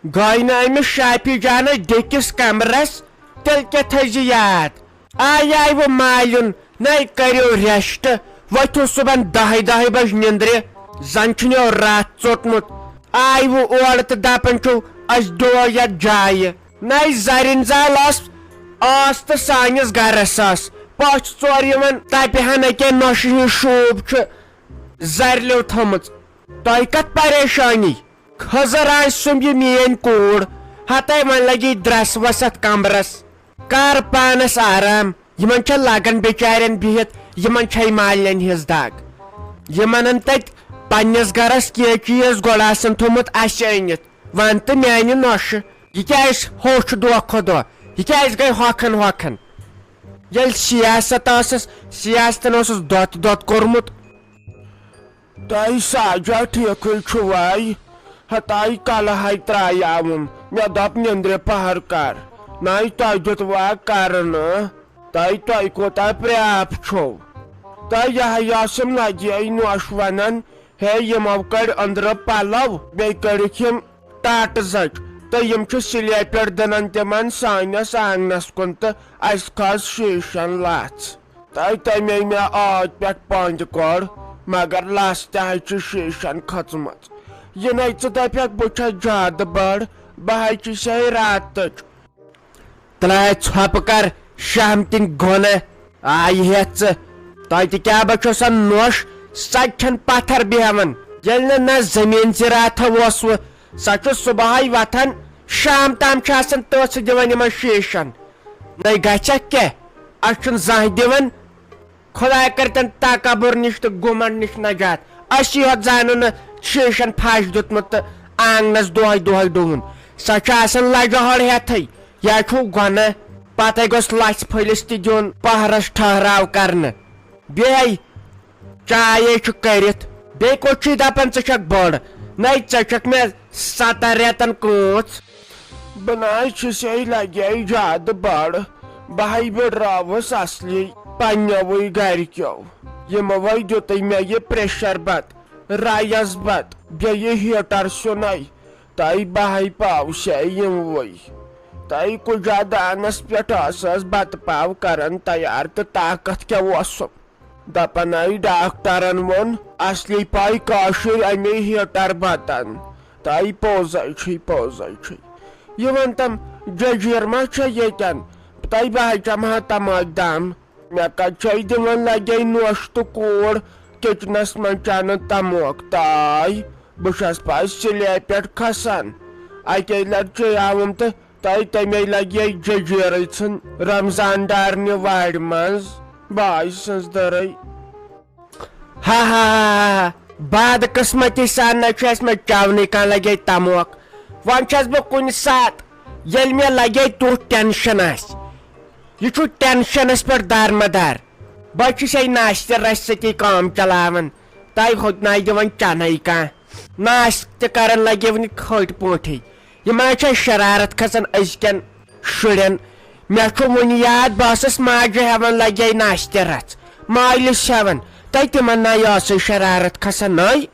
गायन शापी जान डिकिस कमरस तेल क्या थी याद आय वो मालिन न करो रेस्ट वथु सुबह 10 बज निंद्रे जन रात चोटमुत आय वो और तो दपान अस दो या जाय न जरिन जाल तो सानिस गरस पच चोर तपहन अके नोश शूब जरलो थम तह कत परेशानी खजर आम यह मेन कूड़ हत वन लगी द्रस वसत कमरस कर पानस आराम यमन लगन बेचारन बिहित यमन मालन हिज दाग यमन तत पन्नस गरस कह चीज गोड़ आसन थोमुत अस अनित वन तो मानि नोश यह क्या होश दो खो दो यह क्या गई हखन हखन ये सियासत सियासतन दोत दोत कोर्मुत तह साजा ठीक वाई हताई कल हाय त्रायावुम मे दप निंद्रे पहर कर नाई तह दुत वा कर तह कोता प्राप छो तह यह लगे नोश वन हे यमो कड़ अंदर पलव बे कड़िम टाट जच तो यम सिले पे दन तिमन सानस आंगनस कुन तो अस खस शीशन लच तह तमे मे आज पे पंज कोड़ मगर लस तह शीशन खचम यह न दप बहुत ज्यादा बड़ बह सही रात त्रा छप कर शाम तिन गोन आई हेच तह क्या बचो नोश सचन पत्थर बेहवन ये न जमीन जिरात सह सुबह वथान शाम ताम तथ दिवान शीशन न गचक क्या अस जह दिवान खुदा करतन तकबर निश तो गुमन निश नजात अस योत जानो न शीशन फश दुतमुत आंगनस दोह दोह डुन सह लजहर हेथ यह गोन पत गोस लच फलिस दिन पहरस ठहराव कर बे चाय करित बे कोच दपान क बड़ न क मे 7 रेतन कोच बनाई सही लगे ज्यादा बड़ बह बड़रावस असली पन्नव गरक्यो यम वही दुत मे यह प्रेशर बत रायस बत बे हीटर सुन तह बह पाव से यम वही तह कुजा दानस पे बत पाव कर तैयार तो ताकत क्या दपान डॉक्टरन वोन असली पाई काशिर अमे हीटर बतन तह पोज यह वन तम जजीर मा येतन तह बह चमह तमाक दम मे कत दिवान लगे नोश तो कूड़ किचनस मन चन तमोक ताय बहुस पे सिले पे खसान अके लट आवम तो तह तमे लगे जजीर रमजान दारन वाड़ मज बाय सज दर हा हा बाद किस्मती सान मे चवनी कह लगे तमोक वन बह कुन सात ये मे लगे तुह टेंशन यह टेंशनस पे दारमदार बह नाश्त रस सती काम चलावन तह होतना दिवान चन कह नाश्त कर लगे वन खट पोठी यह शरारत खसान अजकन शुरन मे वन याद बहस माजे हेवन लगे नाश्त रच मालिस हेवन तह तिमन ना शरारत खसान नई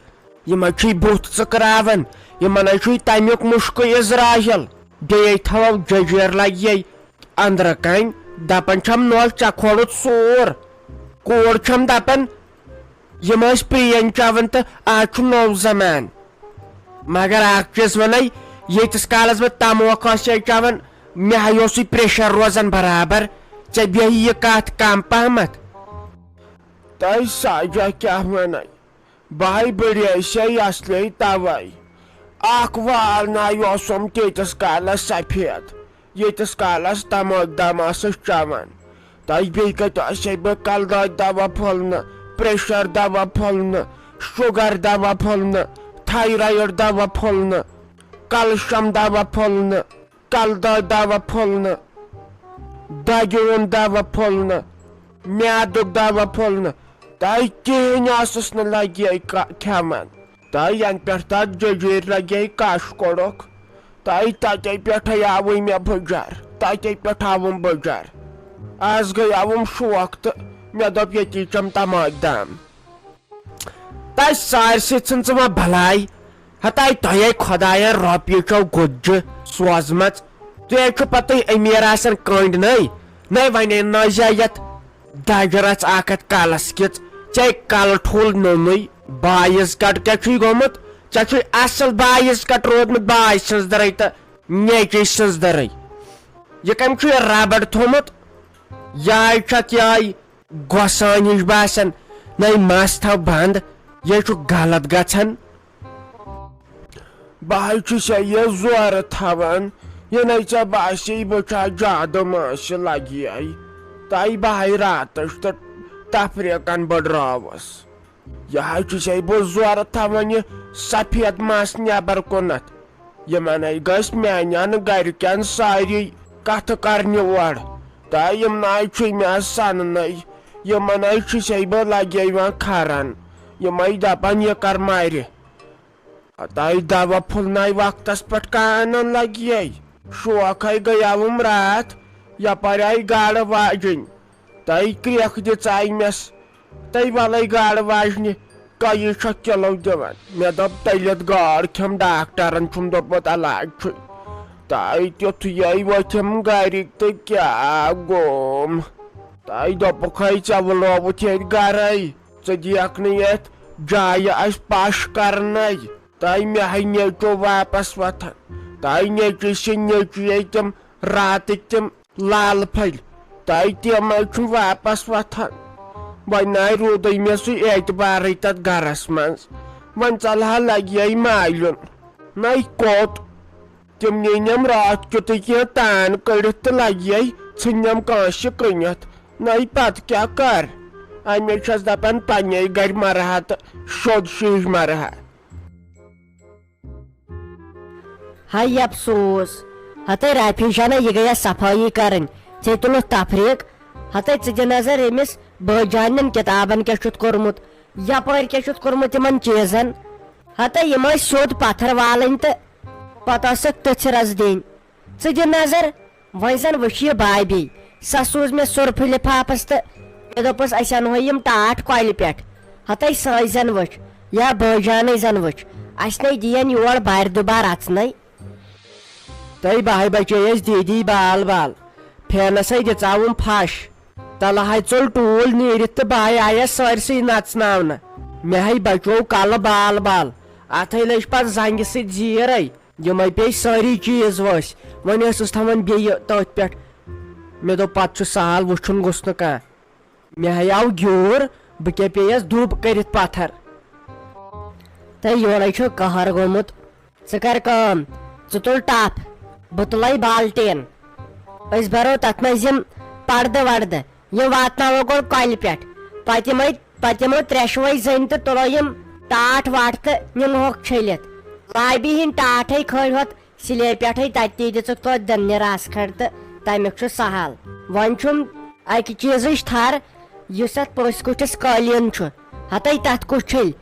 यम बुत चक्रावन यमन तमुक मुश्क इजराइल बे थो जजीर लगे अंदर कन दपान छम नोल च खोलुत सोर कूड़ छम दपान यम प्रियन चवन तो आज नौ जमान मगर अख चीज वन यीस कालस बह तमोक चवन मे प्रेशर रोजान बराबर ऐ बेह यह कत कम पहमत तह साजा क्या वन बह बड़े से असली तवै अख वाल नाम तीस कालस सफेद यीस कालस तमोक दम चवन तह बे कत बह कलदाद दवा फुलन प्रेशर दवा फुलन शुगर दवा फुलन थायराइड दवा फुलन कैल्शियम दवा फुलन कलदाद दवा फुलन दगुन दवा फुलन म्यादुक दवा फुलन तह कहें न लगे खेवन तह यन पे जजीर लगे कश कोड़क तह तते पे आव मे बजार तते पे आवम बजार आज गई आवम शौक तो मे दप ये चम तमाक दम तह सारसी वन भलाई हताय तोहे खुदाया रोपियो गुज्ज सोजमच तुह पत अमीर आसन कंड नै वने नजत दगरच आकत कलस किच चे कल ठुल नोनुई बायस कट क्या गोमुत चे असल बायस कट रोदमुत बाय सज दर तो नेचे सज दर यह कम रबड़ थोमुत याय याय गोसान हिश बासन नै मस थव बंद यह गलत गछन बह ये जोर थवान ये नै चे बासे बचा ज्यादा मास लगे तय बह रात तो तफरीकन बड़रावस यह बह जोर थवान यह सफेद मास नबर कुनत यमन गस मान गरकन सारी कथ करने और तम नाय मे सन यमन बह लगे खरान यम दपान यह कर मार तय दवा फुलना वक्तस पे कान लगे शौक गयावम रात यपर आई गाड़ वाजन तय क्रेख दिस तय वल गाड़ वाजन कई किलो दिवान मे दप तलित गाड़ खम डाक्टरन दोपमुत इलाज तय तुथुये वथम गरिक तो क्या गोम तय दोपुक चे वलोवुत ये गर ऐ दियक ये जाय अस पश करन तय मे नेचो वापस वथन तय नेचि से नेचु तम रात तम लाल फल तय तम वापस वथन वन रूद मे सह एतबार तथ गरस मज वन चलहा लगे मालन नै कोत तम नम रात कुत कह तान कड़ित तो लगे षम काश कनित नै पत क्या कर अमे दपान पन्ने गर मरहा तो शोद शीज मरहा हाय अफसोस हते राफीशाना यह गया सफाई करन चे तुल तफरीक हते चे नजर अमिस बजान किताबन क्या कोर्मुत यपर क्या कोर्मुत इन चीजन हते यम सोद पत्थर वालन तो पता तथ रज दिन चे नजर वन जन वश बाबी सा सूज मे सुरफ लिफाफस तो मे दोपस अस अनो यम टाट कल पे हते सै जन वच या बजान जन वच अस नै दियन योर बार दुबार अचन तय बह बचे दीदी बाल बाल फैनस दिचावम फश तलह चल टूल नीरित तो बह आयस सरसै नचन मे बचो कल बाल बाल अत लज पे जंग सीर यम पे सारी चीज वस वन थवान बे तथ पे मे दो पत सहल वुन गुस कह मे आव ग्यूर बह क्या पेयस दुब कर पत्थर तय योर कहर गोमुत कर तुल टप बह तुल बाल्टीन बरो तथ मज पर्द वर्द यह वातनावो गो कल पे पो त्रेशवे जन तो तुलो यम टाट वाट तो निमहोक छलित लाबी हिंद टाटे खल होत सिले पे तत्ती दिख तो दन्य रास खड़ तो तमिक सहल वन अकि चीज थर इस पस कुठिस कालीन हते तथ कुछ छल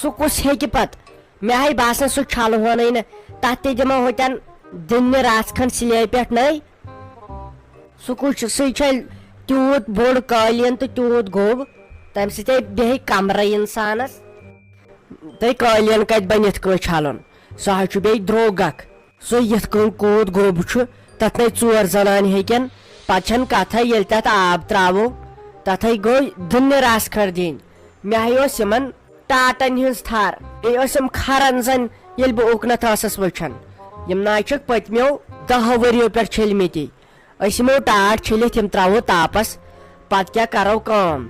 सह कुस हे पत मे बासान सह छल होन न तथ दिमो होतन दन्य रास खंड सिले पे नई सह कुछ सह तूत बोड़ कालीन तो तूत गोब तम सह बे कमर इंसानस तय कालीन कत बनित कह छलन सह बे द्रोग सह यथ कूद गोब तथ नै चोर जनान हेकन पन कथ ये तथ आब त्रो तथ गो दुन्य रास खर दिन मे यमन टाटन हज थर बेम खरन जन ये बह उकनत वुचान यम नाचक पत्मो 10 वरियो पे छलमित यमो टाट छलित यम त्रो तापस पत क्या करो कम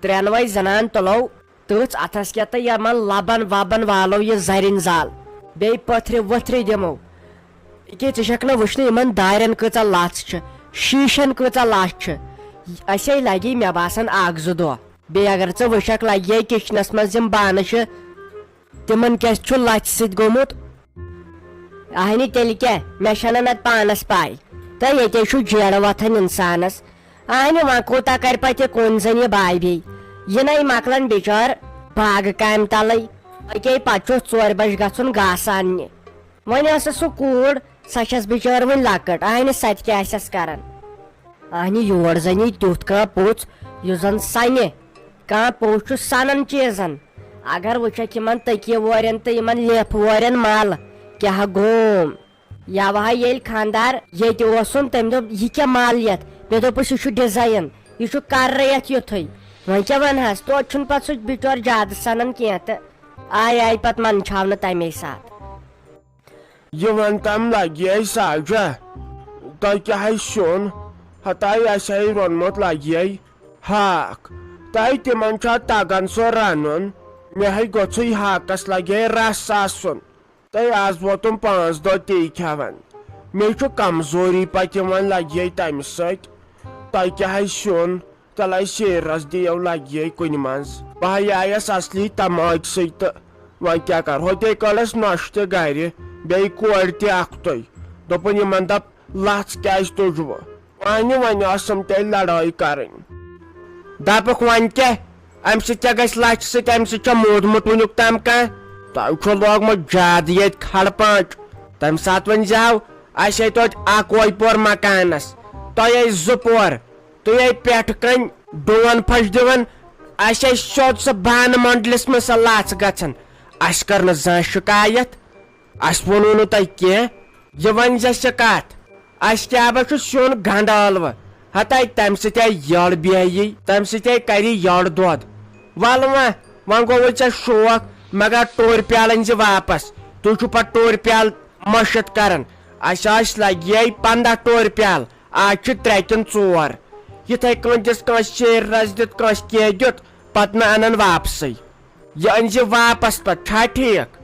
त्रेनवे जनान तुलो तथ अथस क्या तो यमन लबन वबन वालो यह जरिन जाल बे पथर वथर दिमो कि ेक वुचन इन दारन कचा लथ शीशन कचा लथ असे लगे मे बासान 1-2 दह बे अगर ऐ वुचक लगे किचनस मज बान तिमन क्या लथ सत गोमुत अहन तेल क्या मे नत पानस पाई तो ये जेड़ वथन इंसानस अहन वह कूता कर पे कुन जन यह बाबी यह नई मकलन बिचार बाग काम तल अके पे 4 बज गुन घास अन्य वन सह कूड़ सस बिचार वन लकट अहन सत क्या कर अहन योर जन तुथ कह पोच यह जन सन कह पोच सनन चीजन अगर वुचक यमन तकिय वोरन तो यमन लेफ वोरन माल क्या गोम या वहा ये खानदार ये ओसुन तम दोप यह क्या माल ये मे दोपस यह डिजाइन यह कर ये युथै वह क्या वनहस तो पे सह बिचौर ज्यादा सनन कह तो आय पत मंछाव तमे साथ ये वन तम लगे साजा तह क्या सुन हताई रोनमुत लगे हाक तह तिमन तगन सो रन मे गोई हाकस लगे रस आसन तह आज वोतुम 5 दह ती खेवान मे कमजोरी पत लगे तम सह क्या सुन तल शेरस दियो लगे कुन मज बह आयस असली तमाक सत वह क्या कर होते कलस नश त गर बे कोर तह दोपन यमन दप लच क्या तुजव वन वन तेल लड़ाई कर दपक वन क्या अम क्या लच सत मोदमुत वनुक तम कह तुह लोगमुत ज्यादा ये खड़ पाँच तम सात वन जाओ असे अकोई पोर मकानस तुह 2 पोर तुह पेट कन डोन फश दिवन असे सोद सह बान मंडलिस में सह लच गन अस कर न जा शिकायत अस वोनो न तह कह यह वन कत अस क्या सुन गंड अलव हता तम सड़ बेही तम सर यड़ दोद वल वन गो ऐ शौक मगर टोर प्याल वापस तुह पे टोर प्याल मशत कर लगे 15 टोर प्याल आज 3 किन 4 इथे कस शेर रस दित कह दित पत न अनन वापस यह अन वापस पे ठीक